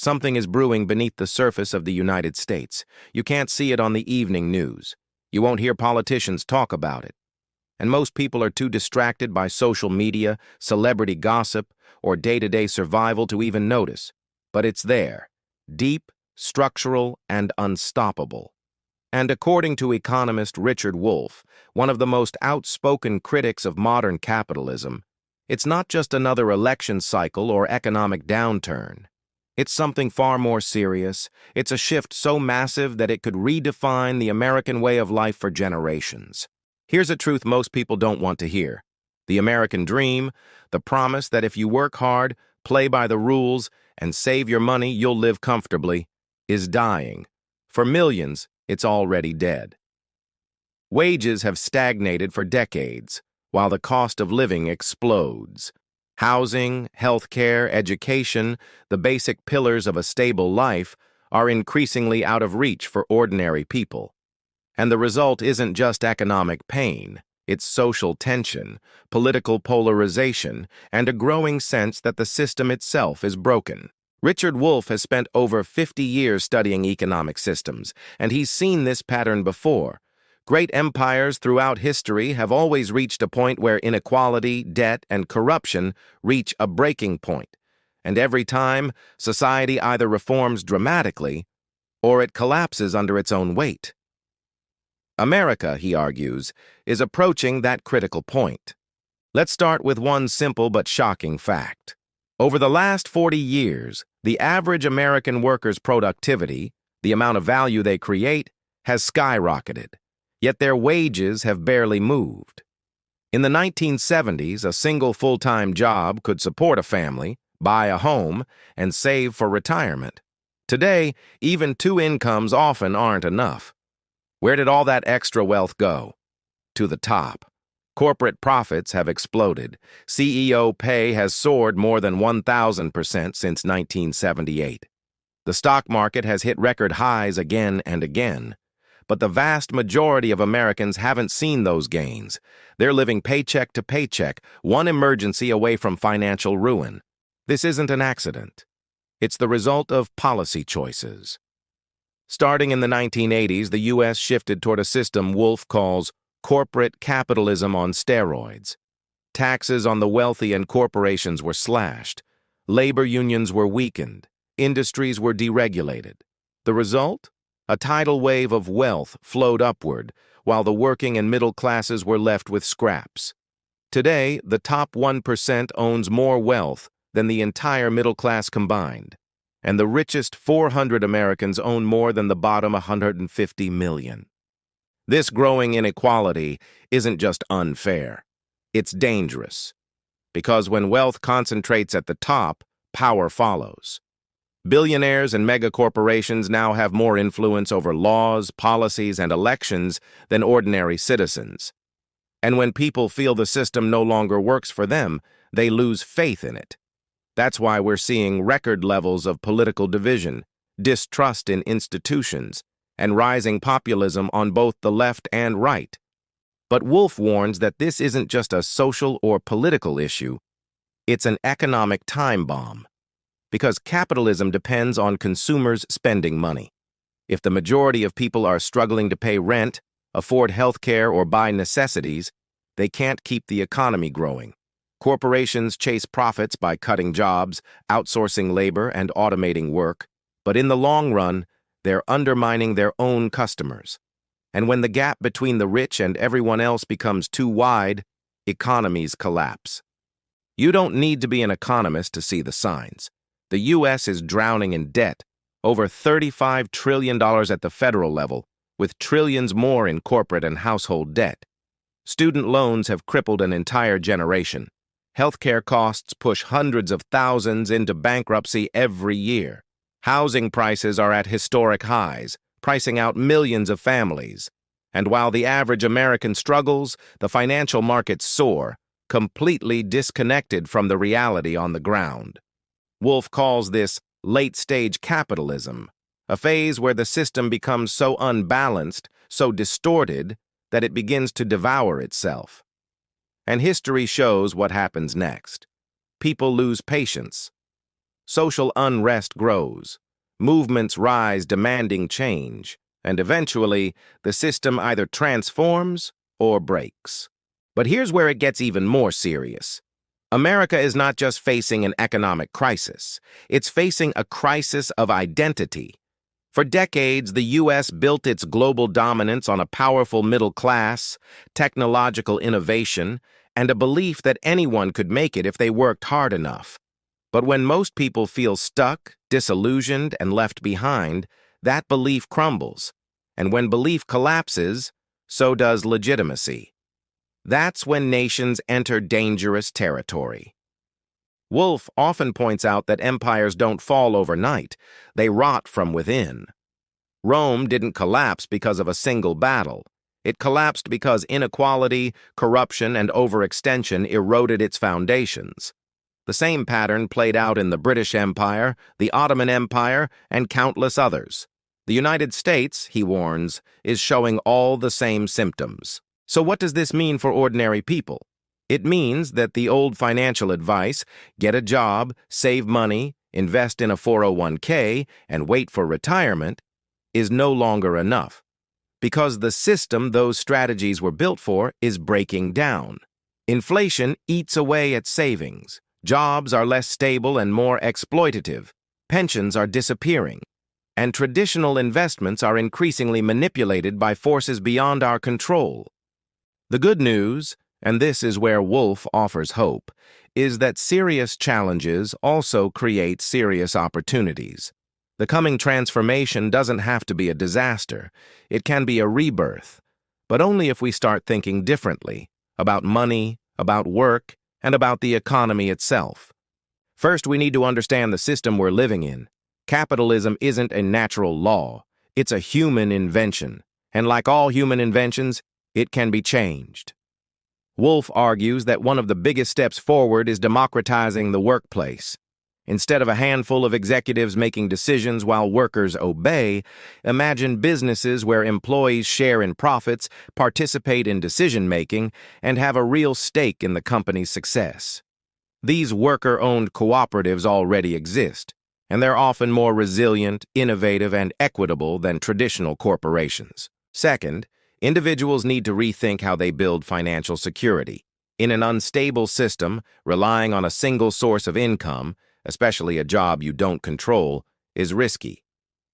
Something is brewing beneath the surface of the United States. You can't see it on the evening news. You won't hear politicians talk about it. And most people are too distracted by social media, celebrity gossip, or day-to-day survival to even notice. But it's there, deep, structural, and unstoppable. And according to economist Richard Wolff, one of the most outspoken critics of modern capitalism, it's not just another election cycle or economic downturn. It's something far more serious. It's a shift so massive that it could redefine the American way of life for generations. Here's a truth most people don't want to hear. The American dream, the promise that if you work hard, play by the rules, and save your money, you'll live comfortably, is dying. For millions, it's already dead. Wages have stagnated for decades, while the cost of living explodes. Housing, healthcare, education, the basic pillars of a stable life, are increasingly out of reach for ordinary people. And the result isn't just economic pain, it's social tension, political polarization, and a growing sense that the system itself is broken. Richard Wolff has spent over 50 years studying economic systems, and he's seen this pattern before. Great empires throughout history have always reached a point where inequality, debt, and corruption reach a breaking point. And every time, society either reforms dramatically or it collapses under its own weight. America, he argues, is approaching that critical point. Let's start with one simple but shocking fact. Over the last 40 years, the average American worker's productivity, the amount of value they create, has skyrocketed. Yet their wages have barely moved. In the 1970s, a single full-time job could support a family, buy a home, and save for retirement. Today, even two incomes often aren't enough. Where did all that extra wealth go? To the top. Corporate profits have exploded. CEO pay has soared more than 1,000% since 1978. The stock market has hit record highs again and again. But the vast majority of Americans haven't seen those gains. They're living paycheck to paycheck, one emergency away from financial ruin. This isn't an accident. It's the result of policy choices. Starting in the 1980s, the U.S. shifted toward a system Wolff calls corporate capitalism on steroids. Taxes on the wealthy and corporations were slashed. Labor unions were weakened. Industries were deregulated. The result? A tidal wave of wealth flowed upward, while the working and middle classes were left with scraps. Today, the top 1% owns more wealth than the entire middle class combined, and the richest 400 Americans own more than the bottom 150 million. This growing inequality isn't just unfair, it's dangerous. Because when wealth concentrates at the top, power follows. Billionaires and megacorporations now have more influence over laws, policies, and elections than ordinary citizens. And when people feel the system no longer works for them, they lose faith in it. That's why we're seeing record levels of political division, distrust in institutions, and rising populism on both the left and right. But Wolff warns that this isn't just a social or political issue, it's an economic time bomb. Because capitalism depends on consumers spending money. If the majority of people are struggling to pay rent, afford health care, or buy necessities, they can't keep the economy growing. Corporations chase profits by cutting jobs, outsourcing labor, and automating work, but in the long run, they're undermining their own customers. And when the gap between the rich and everyone else becomes too wide, economies collapse. You don't need to be an economist to see the signs. The U.S. is drowning in debt, over $35 trillion at the federal level, with trillions more in corporate and household debt. Student loans have crippled an entire generation. Healthcare costs push hundreds of thousands into bankruptcy every year. Housing prices are at historic highs, pricing out millions of families. And while the average American struggles, the financial markets soar, completely disconnected from the reality on the ground. Wolff calls this late-stage capitalism, a phase where the system becomes so unbalanced, so distorted, that it begins to devour itself. And history shows what happens next. People lose patience. social unrest grows. Movements rise demanding change, and eventually, the system either transforms or breaks. But here's where it gets even more serious. America is not just facing an economic crisis, it's facing a crisis of identity. For decades, the U.S. built its global dominance on a powerful middle class, technological innovation, and a belief that anyone could make it if they worked hard enough. But when most people feel stuck, disillusioned, and left behind, that belief crumbles. And when belief collapses, so does legitimacy. That's when nations enter dangerous territory. Wolff often points out that empires don't fall overnight, they rot from within. Rome didn't collapse because of a single battle. It collapsed because inequality, corruption, and overextension eroded its foundations. The same pattern played out in the British Empire, the Ottoman Empire, and countless others. The United States, he warns, is showing all the same symptoms. So what does this mean for ordinary people? It means that the old financial advice, get a job, save money, invest in a 401k, and wait for retirement, is no longer enough. Because the system those strategies were built for is breaking down. Inflation eats away at savings. Jobs are less stable and more exploitative. Pensions are disappearing. And traditional investments are increasingly manipulated by forces beyond our control. The good news, and this is where Wolff offers hope, is that serious challenges also create serious opportunities. The coming transformation doesn't have to be a disaster. It can be a rebirth, but only if we start thinking differently about money, about work, and about the economy itself. First, we need to understand the system we're living in. Capitalism isn't a natural law. It's a human invention, and like all human inventions, it can be changed. Wolff argues that one of the biggest steps forward is democratizing the workplace. Instead of a handful of executives making decisions while workers obey, imagine businesses where employees share in profits, participate in decision-making, and have a real stake in the company's success. These worker-owned cooperatives already exist, and they're often more resilient, innovative, and equitable than traditional corporations. Second, individuals need to rethink how they build financial security. In an unstable system, relying on a single source of income, especially a job you don't control, is risky.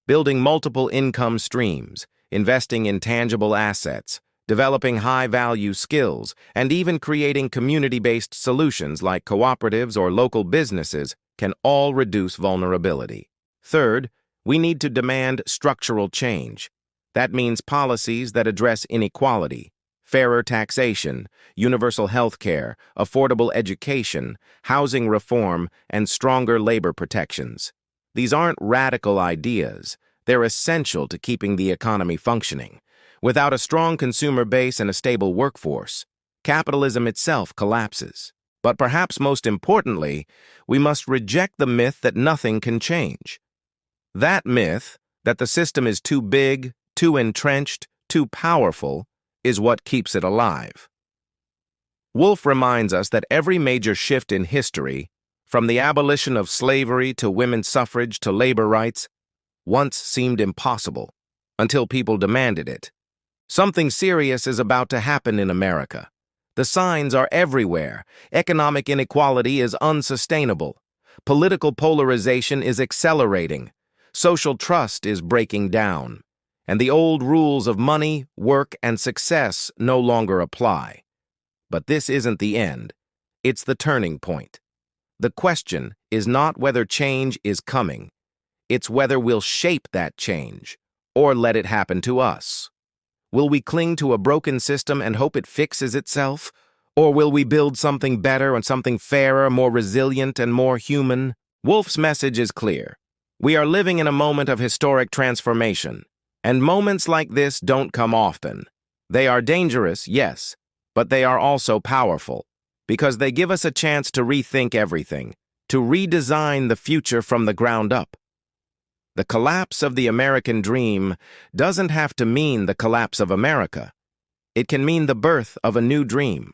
Building multiple income streams, investing in tangible assets, developing high-value skills, and even creating community-based solutions like cooperatives or local businesses can all reduce vulnerability. Third, we need to demand structural change. That means policies that address inequality, fairer taxation, universal health care, affordable education, housing reform, and stronger labor protections. These aren't radical ideas. They're essential to keeping the economy functioning. Without a strong consumer base and a stable workforce, capitalism itself collapses. But perhaps most importantly, we must reject the myth that nothing can change. That myth, that the system is too big, too entrenched, too powerful, is what keeps it alive. Wolff reminds us that every major shift in history, from the abolition of slavery to women's suffrage to labor rights, once seemed impossible, until people demanded it. Something serious is about to happen in America. The signs are everywhere. Economic inequality is unsustainable. Political polarization is accelerating. Social trust is breaking down. And the old rules of money, work, and success no longer apply. But this isn't the end. It's the turning point. The question is not whether change is coming. It's whether we'll shape that change, or let it happen to us. Will we cling to a broken system and hope it fixes itself? Or will we build something better and something fairer, more resilient, and more human? Wolff's message is clear. We are living in a moment of historic transformation. And moments like this don't come often. They are dangerous, yes, but they are also powerful, because they give us a chance to rethink everything, to redesign the future from the ground up. The collapse of the American dream doesn't have to mean the collapse of America. It can mean the birth of a new dream,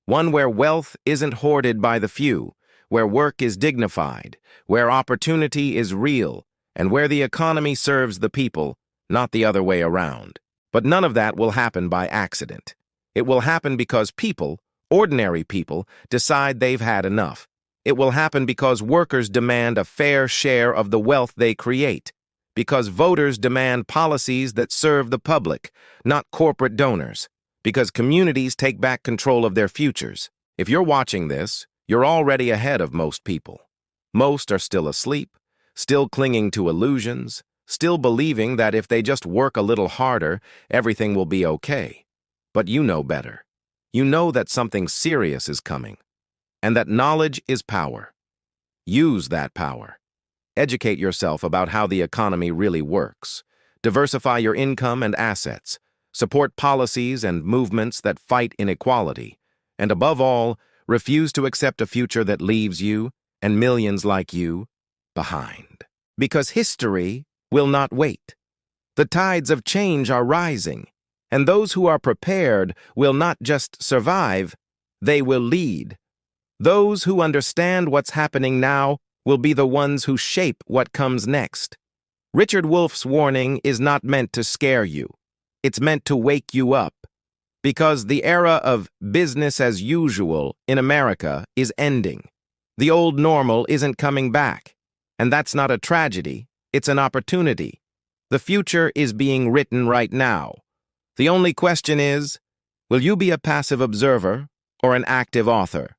one where wealth isn't hoarded by the few, where work is dignified, where opportunity is real, and where the economy serves the people, not the other way around. But none of that will happen by accident. It will happen because people, ordinary people, decide they've had enough. It will happen because workers demand a fair share of the wealth they create, because voters demand policies that serve the public, not corporate donors, because communities take back control of their futures. If you're watching this, you're already ahead of most people. Most are still asleep, still clinging to illusions, still believing that if they just work a little harder, everything will be okay. But you know better. You know that something serious is coming, and that knowledge is power. Use that power. Educate yourself about how the economy really works. Diversify your income and assets. Support policies and movements that fight inequality. And above all, refuse to accept a future that leaves you, and millions like you, behind. Because history will not wait. The tides of change are rising, and those who are prepared will not just survive, they will lead. Those who understand what's happening now will be the ones who shape what comes next. Richard Wolff's warning is not meant to scare you. It's meant to wake you up. Because the era of business as usual in America is ending. The old normal isn't coming back. And that's not a tragedy, it's an opportunity. The future is being written right now. The only question is, will you be a passive observer or an active author?